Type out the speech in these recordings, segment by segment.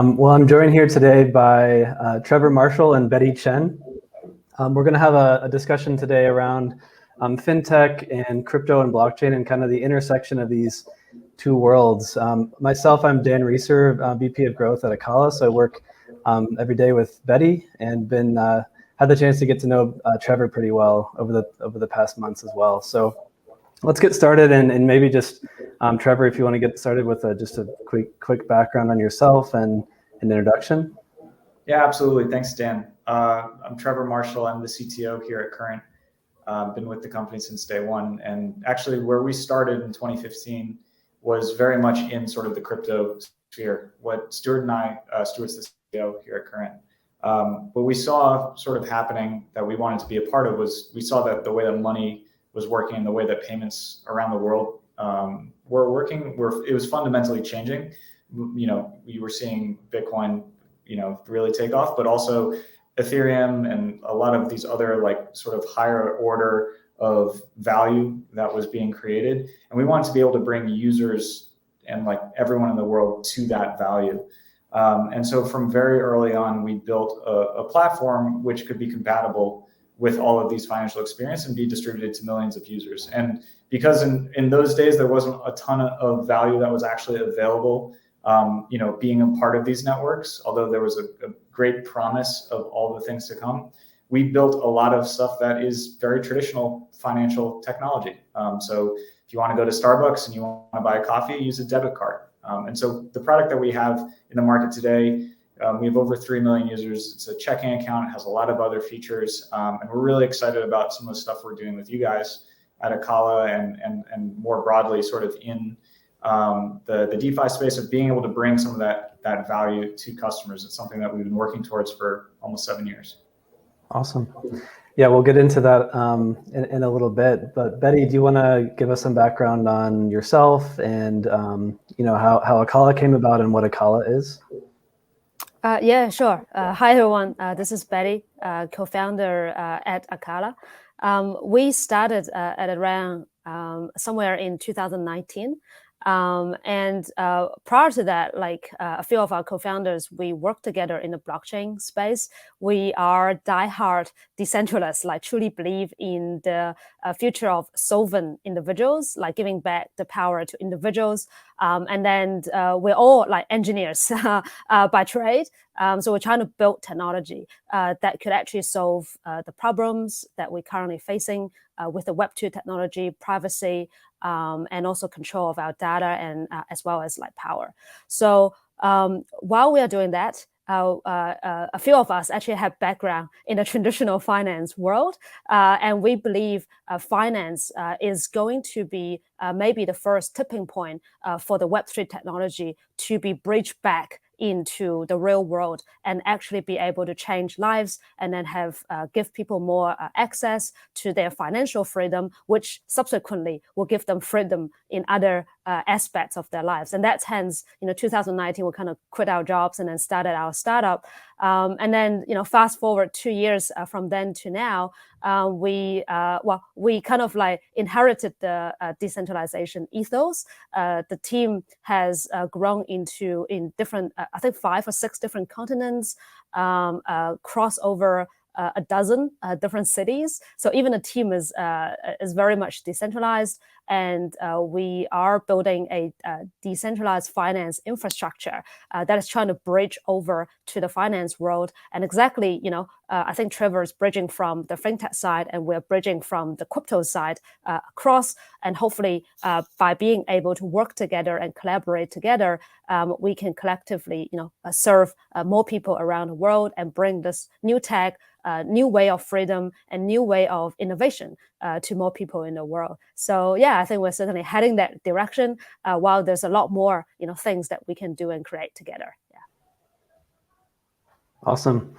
Well, I'm joined here today by Trevor Marshall and Bette Chen. We're going to have a discussion today around fintech and crypto and blockchain and kind of the intersection of these two worlds. Myself, I'm Dan Reeser, VP of Growth at Acala, so I work every day with Bette and had the chance to get to know Trevor pretty well over the past months as well. So let's get started and maybe just Trevor, if you want to get started with just a quick background on yourself and an introduction. Yeah, absolutely. Thanks, Dan. I'm Trevor Marshall. I'm the CTO here at Current. Been with the company since day one. And actually where we started in 2015 was very much in sort of the crypto sphere. What Stuart's the CTO here at Current. What we saw sort of happening that we wanted to be a part of was we saw that the way that money was working and the way that payments around the world were working, it was fundamentally changing. You know, we were seeing Bitcoin, really take off, but also Ethereum and a lot of these other like sort of higher order of value that was being created. And we wanted to be able to bring users and like everyone in the world to that value. And so from very early on, we built a platform which could be compatible with all of these financial experience and be distributed to millions of users. And because in those days, there wasn't a ton of value that was actually available, being a part of these networks, although there was a great promise of all the things to come, we built a lot of stuff that is very traditional financial technology. So if you want to go to Starbucks and you want to buy a coffee, use a debit card. And so the product that we have in the market today, we have over 3 million users. It's a checking account. It has a lot of other features. And we're really excited about some of the stuff we're doing with you guys at Acala and more broadly sort of in the DeFi space of being able to bring some of that value to customers. It's something that we've been working towards for almost 7 years. Awesome. Yeah, we'll get into that in a little bit. But Bette, do you want to give us some background on yourself and how Acala came about and what Acala is? Yeah, sure. Hi, everyone. This is Bette, co-founder at Acala. We started at around somewhere in 2019. And prior to that, like a few of our co-founders, we worked together in the blockchain space. We are diehard decentralists, like truly believe in the future of sovereign individuals, like giving back the power to individuals. And then we're all like engineers by trade. So we're trying to build technology that could actually solve the problems that we're currently facing with the Web2 technology, privacy, and also control of our data and as well as like power. So while we are doing that, a few of us actually have background in the traditional finance world, and we believe finance is going to be maybe the first tipping point for the Web3 technology to be bridged back into the real world and actually be able to change lives and then have give people more access to their financial freedom, which subsequently will give them freedom in other aspects of their lives. And that's hence, 2019, we kind of quit our jobs and then started our startup. And then, fast forward 2 years from then to now, we kind of like inherited the decentralization ethos. The team has grown in different, I think 5 or 6 different continents, cross over a dozen different cities. So even the team is very much decentralized, and we are building a decentralized finance infrastructure that is trying to bridge over to the finance world. And exactly, I think Trevor is bridging from the fintech side, and we're bridging from the crypto side across. And hopefully, by being able to work together and collaborate together, we can collectively, serve more people around the world and bring this new tech, new way of freedom and new way of innovation to more people in the world. So yeah, I think we're certainly heading that direction while there's a lot more, things that we can do and create together. Yeah. Awesome.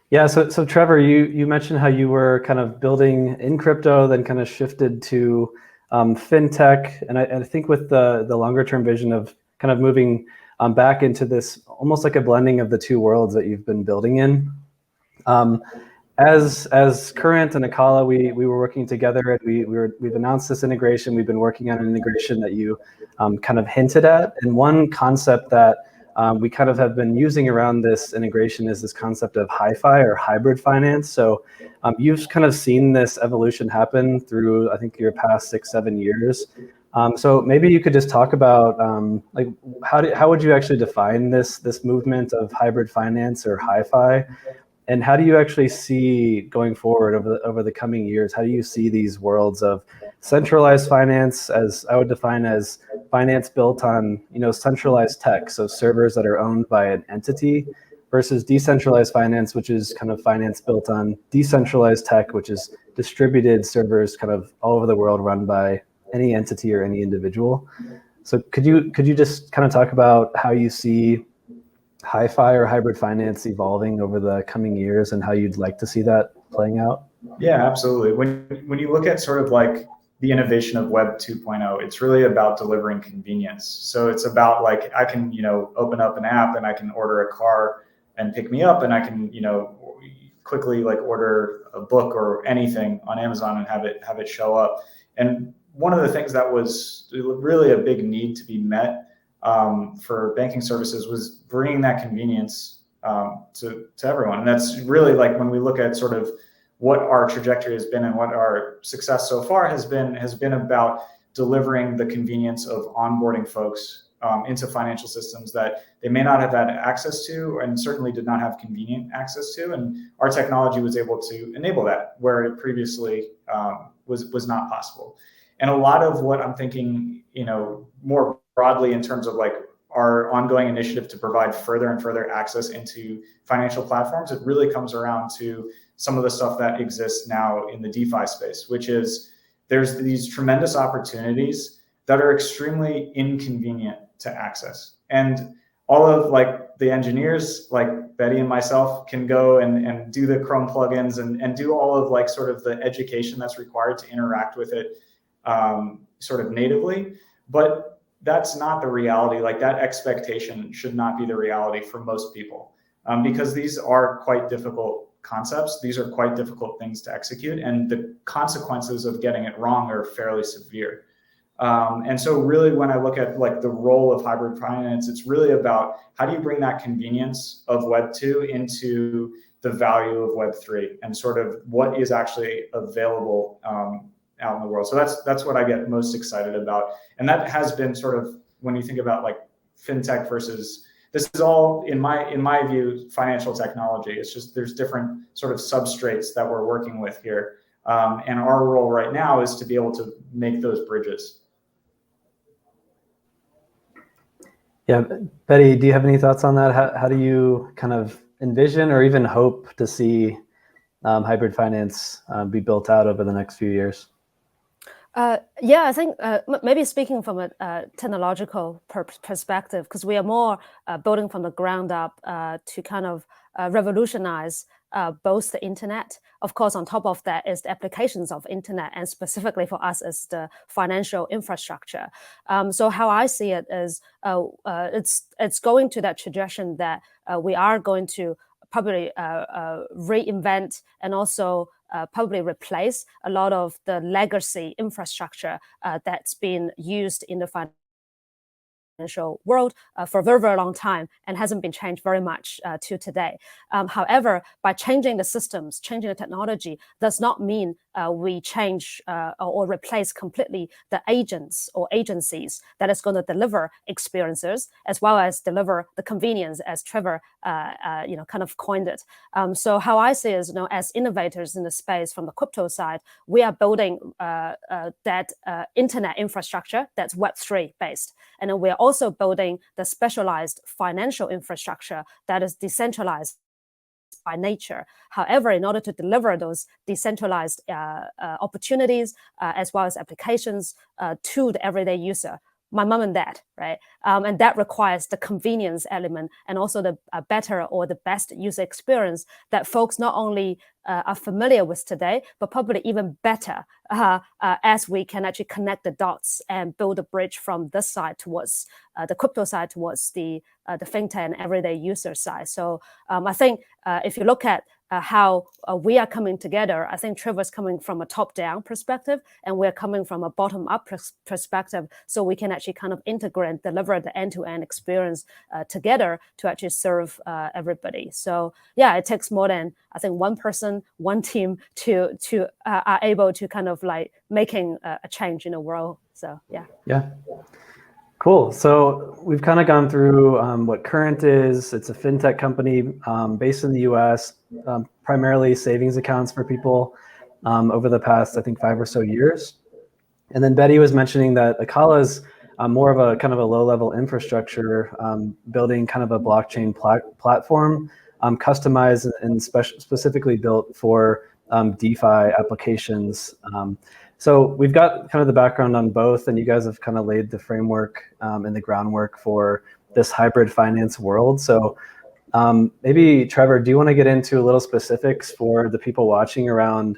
Yeah. So Trevor, you mentioned how you were kind of building in crypto, then kind of shifted to fintech. And I think with the longer term vision of kind of moving back into this almost like a blending of the two worlds that you've been building in. As Current and Acala, we were working together, and we've announced this integration. We've been working on an integration that you kind of hinted at, and one concept that we kind of have been using around this integration is this concept of HyFi or hybrid finance. So you've kind of seen this evolution happen through, I think, your past 6-7 years. So maybe you could just talk about like how would you actually define this movement of hybrid finance or HyFi, and how do you actually see going forward over the coming years? How do you see these worlds of centralized finance, as I would define as finance built on centralized tech, so servers that are owned by an entity, versus decentralized finance, which is kind of finance built on decentralized tech, which is distributed servers kind of all over the world run by any entity or any individual. So could you just kind of talk about how you see HyFi or hybrid finance evolving over the coming years and how you'd like to see that playing out? Yeah, absolutely. When you look at sort of like the innovation of Web 2.0, it's really about delivering convenience. So it's about like, I can, open up an app and I can order a car and pick me up, and I can, quickly like order a book or anything on Amazon and have it show up. And one of the things that was really a big need to be met for banking services was bringing that convenience to everyone. And that's really like when we look at sort of what our trajectory has been and what our success so far has been about delivering the convenience of onboarding folks into financial systems that they may not have had access to, and certainly did not have convenient access to. And our technology was able to enable that where it previously was not possible. And a lot of what I'm thinking, more broadly in terms of like our ongoing initiative to provide further and further access into financial platforms, it really comes around to some of the stuff that exists now in the DeFi space, which is there's these tremendous opportunities that are extremely inconvenient to access. And all of like the engineers like Bette and myself can go and do the Chrome plugins and do all of like sort of the education that's required to interact with it sort of natively. But that's not the reality. Like that expectation should not be the reality for most people, because these are quite difficult concepts. These are quite difficult things to execute, and the consequences of getting it wrong are fairly severe. And so really when I look at like the role of hybrid finance, it's really about how do you bring that convenience of Web 2 into the value of Web 3 and sort of what is actually available out in the world. So that's what I get most excited about. And that has been sort of, when you think about like fintech versus, this is all in my view, financial technology. It's just, there's different sort of substrates that we're working with here. And our role right now is to be able to make those bridges. Yeah, Bette, do you have any thoughts on that? How do you kind of envision or even hope to see hybrid finance be built out over the next few years? Yeah, I think maybe speaking from a technological perspective, because we are more building from the ground up to kind of revolutionize both the internet. Of course, on top of that is the applications of internet, and specifically for us is the financial infrastructure. So how I see it is it's going to that trajectory that we are going to probably reinvent and also probably replace a lot of the legacy infrastructure that's been used in the financial world for a very, very long time and hasn't been changed very much to today. However, by changing the systems, changing the technology, does not mean we change or replace completely the agents or agencies that is going to deliver experiences as well as deliver the convenience, as Trevor kind of coined it. So how I see it is, as innovators in the space from the crypto side, we are building that internet infrastructure that's Web3 based, and then we're also building the specialized financial infrastructure that is decentralized by nature. However, in order to deliver those decentralized opportunities as well as applications to the everyday user, my mom and dad, right? And that requires the convenience element and also the better or the best user experience that folks not only are familiar with today, but probably even better as we can actually connect the dots and build a bridge from this side towards the crypto side towards the fintech and everyday user side. So I think if you look at how we are coming together. I think Trevor's coming from a top-down perspective, and we're coming from a bottom-up perspective, so we can actually kind of integrate and deliver the end-to-end experience together to actually serve everybody. So yeah, it takes more than, I think, one person, one team to are able to kind of like making a change in the world. So yeah. Yeah. Cool. So we've kind of gone through what Current is. It's a fintech company based in the US, primarily savings accounts for people over the past, I think, 5 or so years. And then Bette was mentioning that Acala is more of a kind of a low-level infrastructure, building kind of a blockchain platform, customized and specifically built for DeFi applications. So we've got kind of the background on both, and you guys have kind of laid the framework and the groundwork for this hybrid finance world. So maybe, Trevor, do you want to get into a little specifics for the people watching around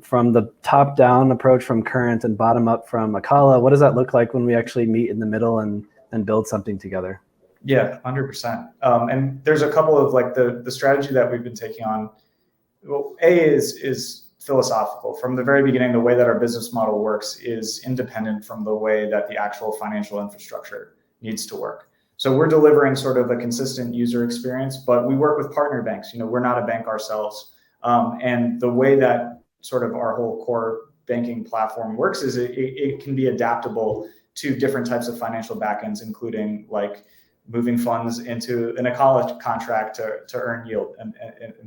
from the top-down approach from Current and bottom-up from Acala? What does that look like when we actually meet in the middle and build something together? Yeah, 100%. And there's a couple of like the strategy that we've been taking on. Well, A is philosophical. From the very beginning, the way that our business model works is independent from the way that the actual financial infrastructure needs to work. So we're delivering sort of a consistent user experience, but we work with partner banks. We're not a bank ourselves. And the way that sort of our whole core banking platform works is it can be adaptable to different types of financial backends, including like moving funds into an Acala contract to earn yield and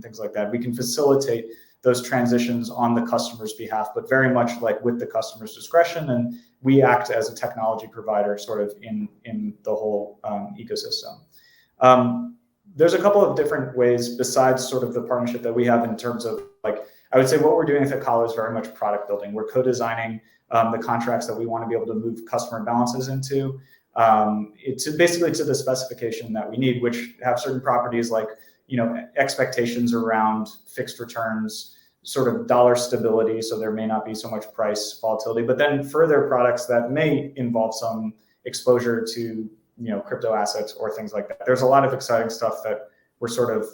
things like that. We can facilitate those transitions on the customer's behalf, but very much like with the customer's discretion. And we act as a technology provider sort of in the whole ecosystem. There's a couple of different ways besides sort of the partnership that we have in terms of like, I would say what we're doing with Acala is very much product building. We're co-designing the contracts that we want to be able to move customer balances into. It's basically to the specification that we need, which have certain properties like, expectations around fixed returns, sort of dollar stability. So there may not be so much price volatility, but then further products that may involve some exposure to, crypto assets or things like that. There's a lot of exciting stuff that we're sort of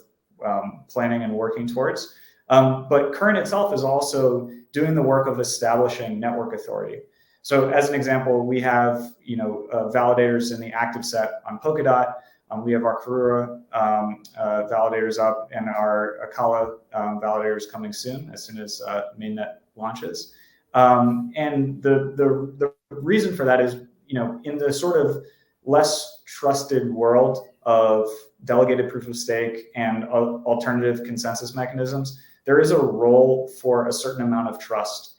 planning and working towards. But Current itself is also doing the work of establishing network authority. So as an example, we have, validators in the active set on Polkadot. We have our Karura validators up, and our Acala validators coming soon as mainnet launches. And the reason for that is, in the sort of less trusted world of delegated proof of stake and alternative consensus mechanisms, there is a role for a certain amount of trust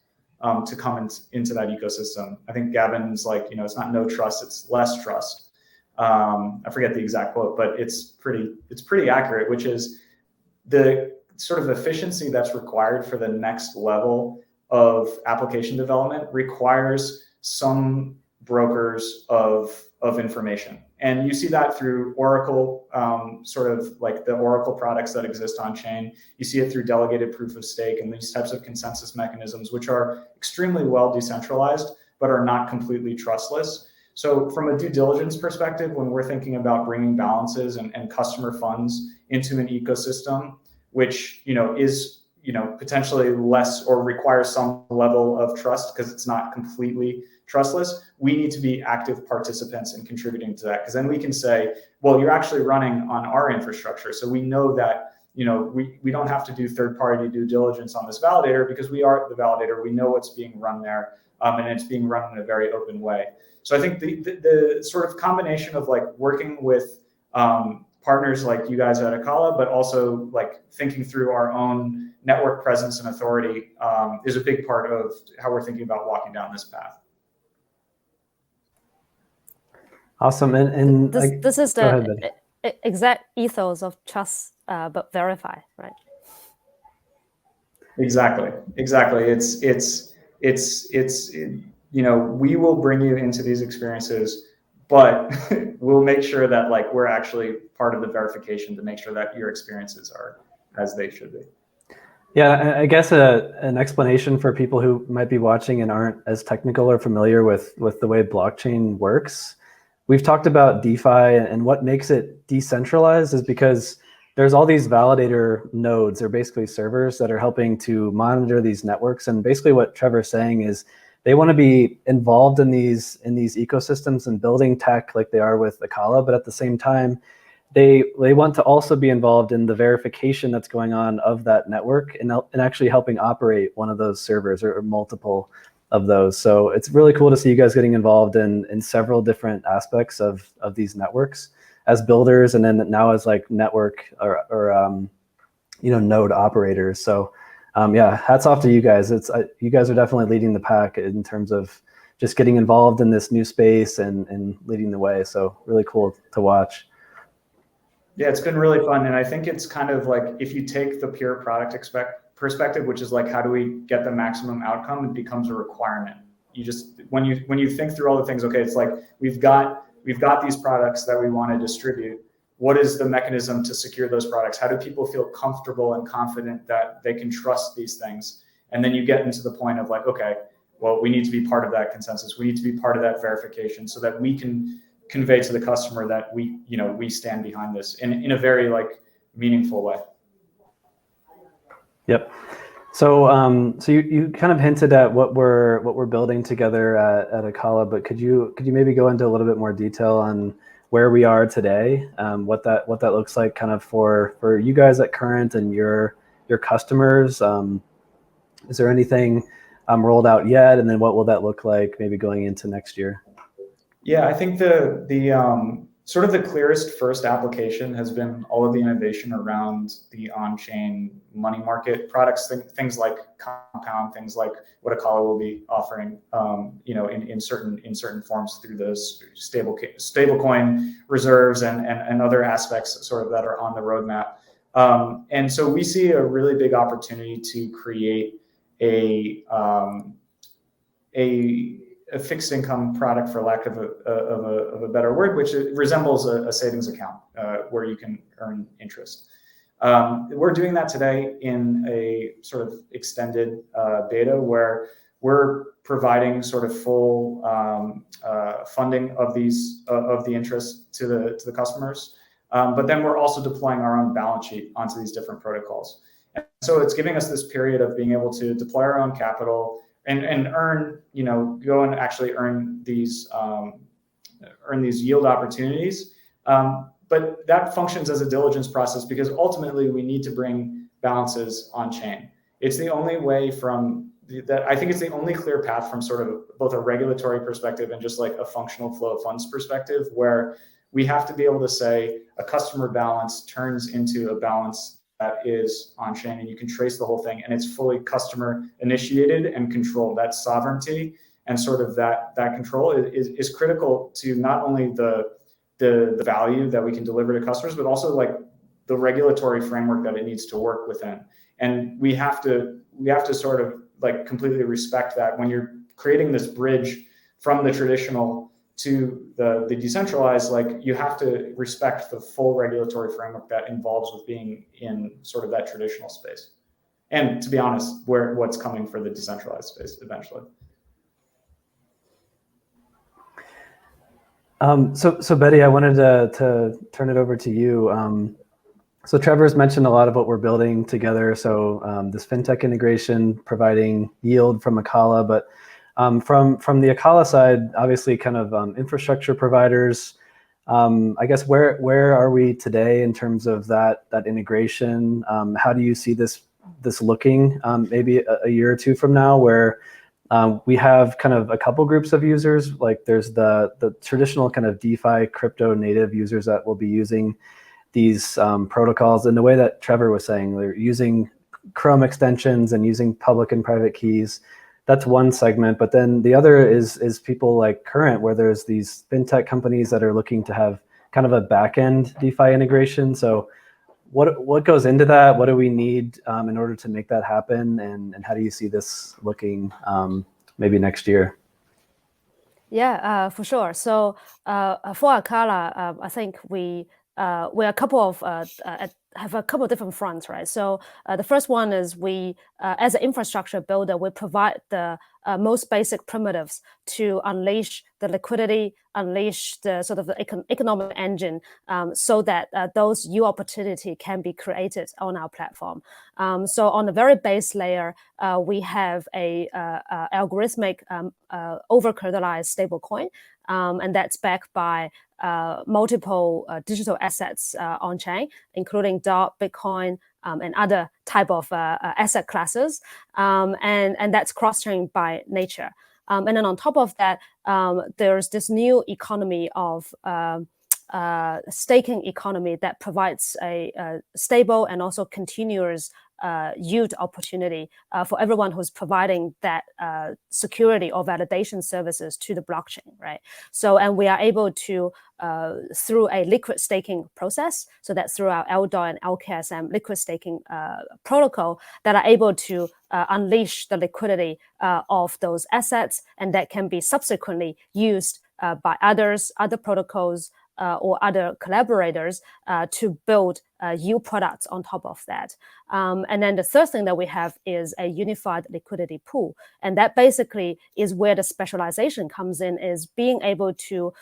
to come into that ecosystem. I think Gavin's like, it's not no trust, it's less trust. I forget the exact quote, but it's pretty accurate, which is the sort of efficiency that's required for the next level of application development requires some brokers of information. And you see that through Oracle, sort of like the Oracle products that exist on chain. You see it through delegated proof of stake and these types of consensus mechanisms, which are extremely well decentralized, but are not completely trustless. So from a due diligence perspective, when we're thinking about bringing balances and customer funds into an ecosystem, which is potentially less or requires some level of trust because it's not completely trustless, we need to be active participants in contributing to that. Because then we can say, well, you're actually running on our infrastructure, so we know that we don't have to do third-party due diligence on this validator because we are the validator. We know what's being run there, and it's being run in a very open way. So I think the sort of combination of like working with partners like you guys at Acala, but also like thinking through our own network presence and authority is a big part of how we're thinking about walking down this path. Awesome. And this is the exact ethos of trust but verify, right? Exactly. It's we will bring you into these experiences, but we'll make sure that like we're actually part of the verification to make sure that your experiences are as they should be. Yeah, I guess an explanation for people who might be watching and aren't as technical or familiar with the way blockchain works. We've talked about DeFi, and what makes it decentralized is because there's all these validator nodes, or basically servers that are helping to monitor these networks. And basically what Trevor's saying is they want to be involved in these ecosystems and building tech like they are with Acala, but at the same time, they want to also be involved in the verification that's going on of that network and actually helping operate one of those servers or multiple of those. So it's really cool to see you guys getting involved in several different aspects of these networks as builders, and then now as like network or node operators. So yeah, hats off to you guys. You guys are definitely leading the pack in terms of just getting involved in this new space and leading the way. So really cool to watch. Yeah, it's been really fun. And I think it's kind of like, if you take the pure product perspective, which is like, how do we get the maximum outcome? It becomes a requirement. You just, when you think through all the things, okay, it's like, we've got these products that we want to distribute. What is the mechanism to secure those products? How do people feel comfortable and confident that they can trust these things? And then you get into the point of like, okay, well, we need to be part of that consensus. We need to be part of that verification so that we can convey to the customer that we stand behind this in a very like meaningful way. Yep. So so you kind of hinted at what we're building together at Acala, but could you maybe go into a little bit more detail on where we are today, what that looks like kind of for you guys at Current and your customers? Is there anything rolled out yet, and then what will that look like maybe going into next year? Yeah, I think the sort of the clearest first application has been all of the innovation around the on-chain money market products, things like Compound, things like what Acala will be offering, in certain forms through those stablecoin reserves and other aspects sort of that are on the roadmap. And so we see a really big opportunity to create a fixed income product, for lack of a better word, which resembles a savings account where you can earn interest. We're doing that today in a sort of extended beta where we're providing sort of full funding of the interest to the customers, but then we're also deploying our own balance sheet onto these different protocols. And so it's giving us this period of being able to deploy our own capital and earn, go and actually earn these yield opportunities. But that functions as a diligence process because ultimately we need to bring balances on chain. It's the only way I think it's the only clear path from sort of both a regulatory perspective and just like a functional flow of funds perspective, where we have to be able to say a customer balance turns into a balance that is on chain, and you can trace the whole thing, and it's fully customer initiated and controlled. That sovereignty and sort of that control is critical to not only the value that we can deliver to customers, but also like the regulatory framework that it needs to work within. And we have to sort of like completely respect that when you're creating this bridge from the traditional to the decentralized, like you have to respect the full regulatory framework that involves with being in sort of that traditional space. And to be honest, what's coming for the decentralized space eventually. So Bette, I wanted to turn it over to you. So Trevor's mentioned a lot of what we're building together. So this fintech integration, providing yield from Acala, but from the Acala side, obviously kind of infrastructure providers. I guess where are we today in terms of that integration? How do you see this looking maybe a year or two from now, where we have kind of a couple groups of users, like there's the traditional kind of DeFi crypto native users that will be using these protocols in the way that Trevor was saying. They're using Chrome extensions and using public and private keys. That's one segment, but then the other is people like Current, where there's these fintech companies that are looking to have kind of a back-end DeFi integration. So what goes into that? What do we need in order to make that happen? And how do you see this looking maybe next year? Yeah, for sure. So for Acala, I think we are a couple of have a couple of different fronts, right? So the first one is we, as an infrastructure builder, we provide the most basic primitives to unleash the liquidity, unleash the sort of the economic engine, so that those new opportunity can be created on our platform. So on the very base layer, we have a algorithmic over-collateralized stablecoin, and that's backed by multiple digital assets on chain, including DOT, Bitcoin, and other type of asset classes, and that's cross-chain by nature. And then on top of that, there's this new economy of staking economy that provides a stable and also continuous yield opportunity for everyone who's providing that security or validation services to the blockchain, right? So, and we are able to, through a liquid staking process, so that's through our LDAO and LKSM liquid staking protocol, that are able to unleash the liquidity of those assets, and that can be subsequently used by other protocols or other collaborators to build yield products on top of that. And then the third thing that we have is a unified liquidity pool. And that basically is where the specialization comes in, is being able to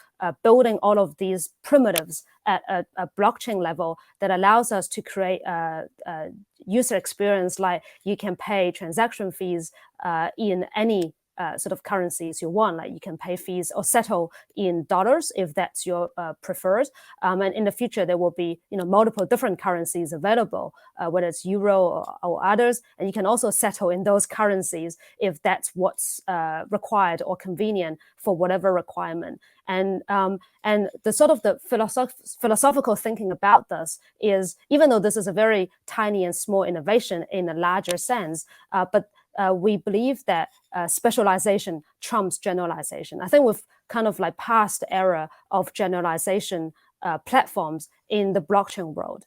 building all of these primitives at a blockchain level that allows us to create a user experience, like you can pay transaction fees in any sort of currencies you want, like you can pay fees or settle in dollars if that's your preferred. And in the future, there will be multiple different currencies available, whether it's euro or others, and you can also settle in those currencies if that's what's required or convenient for whatever requirement. And the sort of the philosophical thinking about this is, even though this is a very tiny and small innovation in a larger sense, but we believe that specialization trumps generalization. I think we've kind of like passed the era of generalization platforms in the blockchain world.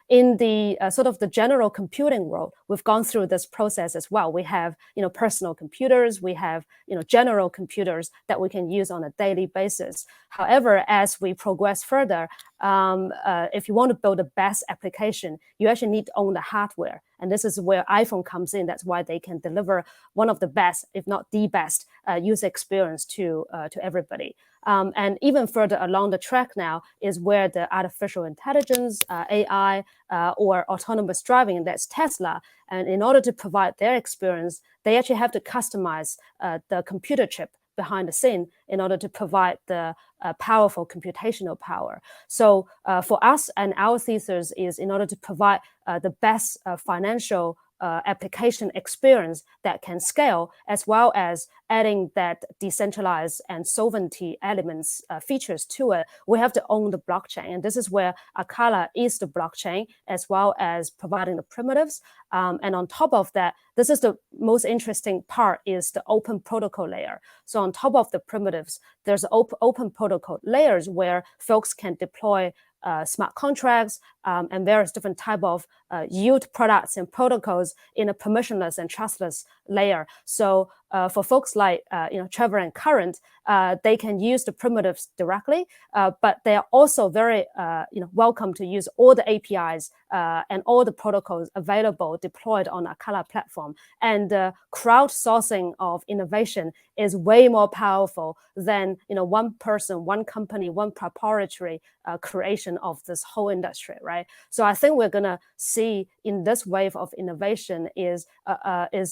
In the sort of the general computing world, we've gone through this process as well. We have personal computers, we have general computers that we can use on a daily basis. However, as we progress further, if you want to build the best application, you actually need to own the hardware. And this is where iPhone comes in. That's why they can deliver one of the best, if not the best, user experience to everybody. And even further along the track now is where the artificial intelligence, AI, or autonomous driving, that's Tesla. And in order to provide their experience, they actually have to customize the computer chip behind the scene in order to provide the powerful computational power. So for us, and our thesis is, in order to provide the best financial application experience that can scale, as well as adding that decentralized and sovereignty elements features to it, we have to own the blockchain. And this is where Acala is the blockchain, as well as providing the primitives. And on top of that, this is the most interesting part, is the open protocol layer. So on top of the primitives, there's open protocol layers where folks can deploy smart contracts and various different type of yield products and protocols in a permissionless and trustless layer. So for folks like Trevor and Current, they can use the primitives directly, but they are also very welcome to use all the APIs and all the protocols available deployed on Acala platform. And the crowdsourcing of innovation is way more powerful than one person, one company, one proprietary creation of this whole industry, right? So I think we're gonna see in this wave of innovation is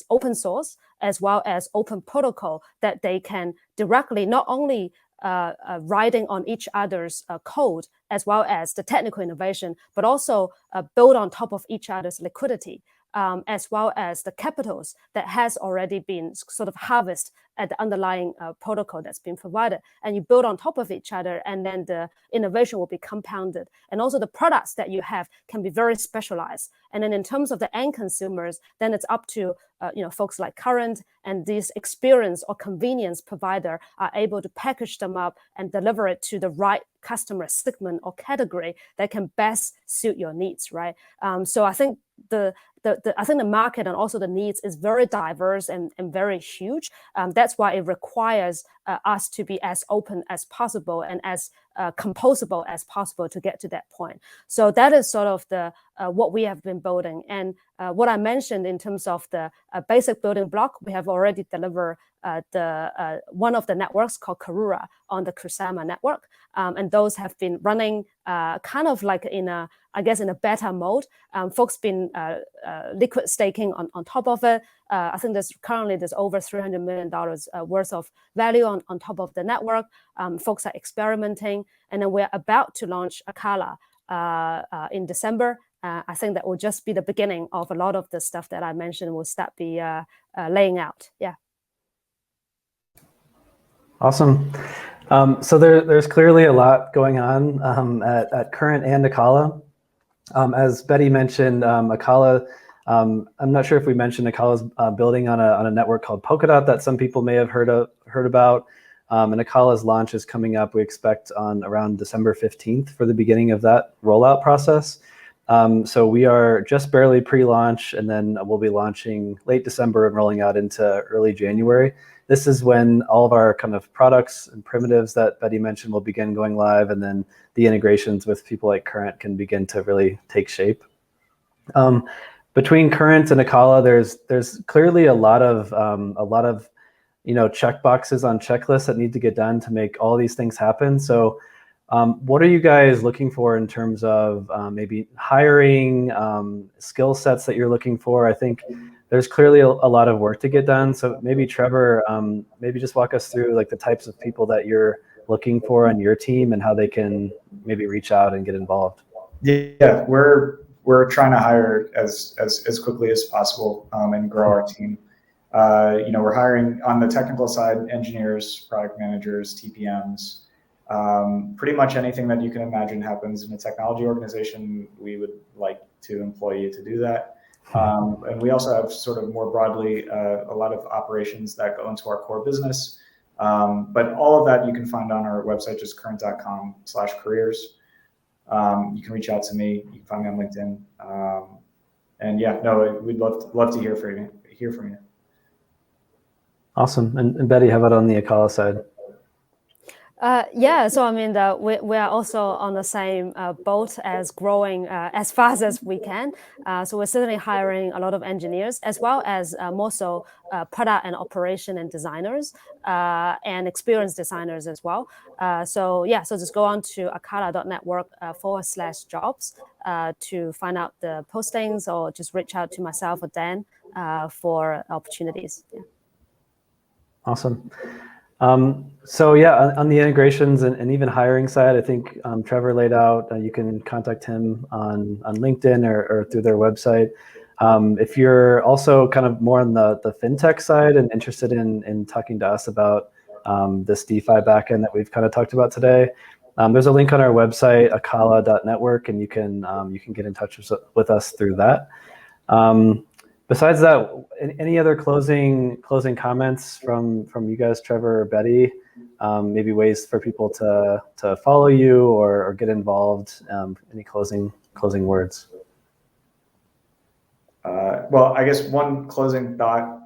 open source as well as open protocol, that they can directly not only riding on each other's code as well as the technical innovation, but also build on top of each other's liquidity, as well as the capitals that has already been sort of harvested at the underlying protocol that's been provided. And you build on top of each other, and then the innovation will be compounded. And also the products that you have can be very specialized. And then in terms of the end consumers, then it's up to folks like Current and these experience or convenience provider are able to package them up and deliver it to the right customer segment or category that can best suit your needs, right? So I think the I think the market and also the needs is very diverse and very huge. That's why it requires us to be as open as possible and as composable as possible to get to that point. So that is sort of the what we have been building. And what I mentioned in terms of the basic building block, we have already delivered one of the networks called Karura on the Kusama network. And those have been running kind of like in a beta mode. Folks been liquid staking on top of it. I think there's over $300 million worth of value on top of the network. Folks are experimenting, and then we're about to launch Acala in December. I think that will just be the beginning of a lot of the stuff that I mentioned will start be laying out. Yeah. Awesome. So there's clearly a lot going on at Current and Acala. As Bette mentioned, Acala, I'm not sure if we mentioned Acala's building on a network called Polkadot that some people may have heard about. And Acala's launch is coming up, we expect, on around December 15th for the beginning of that rollout process. So we are just barely pre-launch, and then we'll be launching late December and rolling out into early January. This is when all of our kind of products and primitives that Bette mentioned will begin going live, and then the integrations with people like Current can begin to really take shape. Between Current and Acala, there's clearly a lot of check boxes on checklists that need to get done to make all these things happen. So what are you guys looking for in terms of maybe hiring, skill sets that you're looking for? I think there's clearly a lot of work to get done. So maybe Trevor, maybe just walk us through like the types of people that you're looking for on your team and how they can maybe reach out and get involved. Yeah, we're trying to hire as quickly as possible and grow our team. We're hiring on the technical side, engineers, product managers, TPMs, pretty much anything that you can imagine happens in a technology organization. We would like to employ you to do that. And we also have sort of more broadly a lot of operations that go into our core business. But all of that you can find on our website, just current.com/careers. You can reach out to me. You can find me on LinkedIn. And yeah, no, we'd love to hear from you. Awesome. And Bette, how about on the Acala side? So I mean, we are also on the same boat as growing as fast as we can. So we're certainly hiring a lot of engineers, as well as more so product and operation and designers and experienced designers as well. So just go on to acala.network/jobs to find out the postings, or just reach out to myself or Dan for opportunities. Yeah. Awesome. So yeah, on the integrations and even hiring side, I think Trevor laid out, you can contact him on LinkedIn or through their website. If you're also kind of more on the fintech side and interested in talking to us about this DeFi backend that we've kind of talked about today, there's a link on our website, acala.network, and you can get in touch with us through that. Besides that, any other closing comments from you guys, Trevor or Bette? Maybe ways for people to follow you or get involved. Any closing words? Well, I guess one closing thought,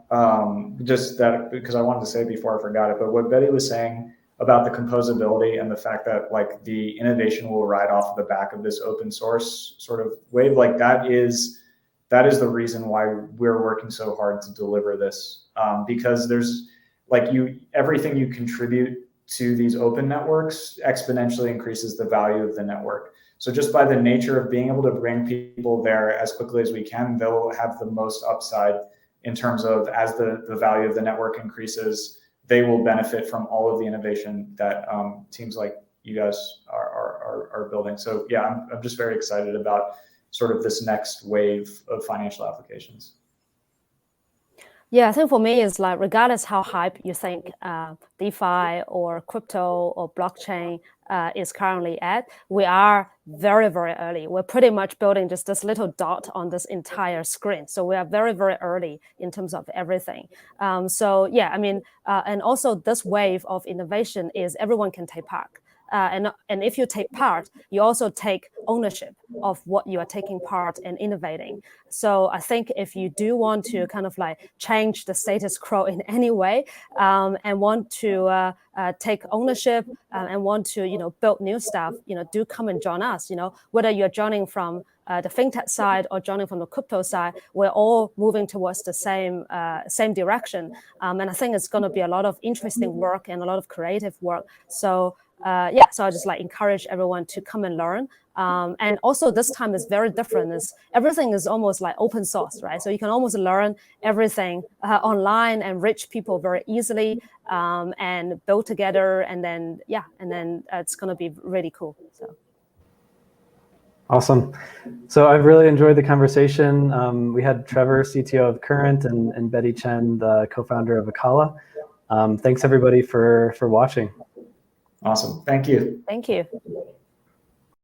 just that, because I wanted to say it before I forgot it, but what Bette was saying about the composability and the fact that like the innovation will ride off the back of this open source sort of wave, like that is the reason why we're working so hard to deliver this, because there's like everything you contribute to these open networks exponentially increases the value of the network. So just by the nature of being able to bring people there as quickly as we can, they'll have the most upside in terms of as the value of the network increases, they will benefit from all of the innovation that teams like you guys are building. So yeah, I'm just very excited about sort of this next wave of financial applications. Yeah, I think for me, it's like, regardless how hype you think DeFi or crypto or blockchain is currently at, we are very, very early. We're pretty much building just this little dot on this entire screen. So we are very, very early in terms of everything. So yeah, I mean, and also this wave of innovation is everyone can take part. and if you take part, you also take ownership of what you are taking part in innovating. So I think if you do want to kind of like change the status quo in any way, and want to take ownership and want to build new stuff, do come and join us. Whether you're joining from the fintech side or joining from the crypto side, we're all moving towards the same direction. And I think it's going to be a lot of interesting work and a lot of creative work. So so I just like encourage everyone to come and learn. And also this time is very different. Everything is almost like open source, right? So you can almost learn everything online and reach people very easily, and build together. And then it's going to be really cool. So. Awesome. So I've really enjoyed the conversation. We had Trevor, CTO of Current, and Bette Chen, the co-founder of Acala. Thanks everybody for watching. Awesome. Thank you. Thank you.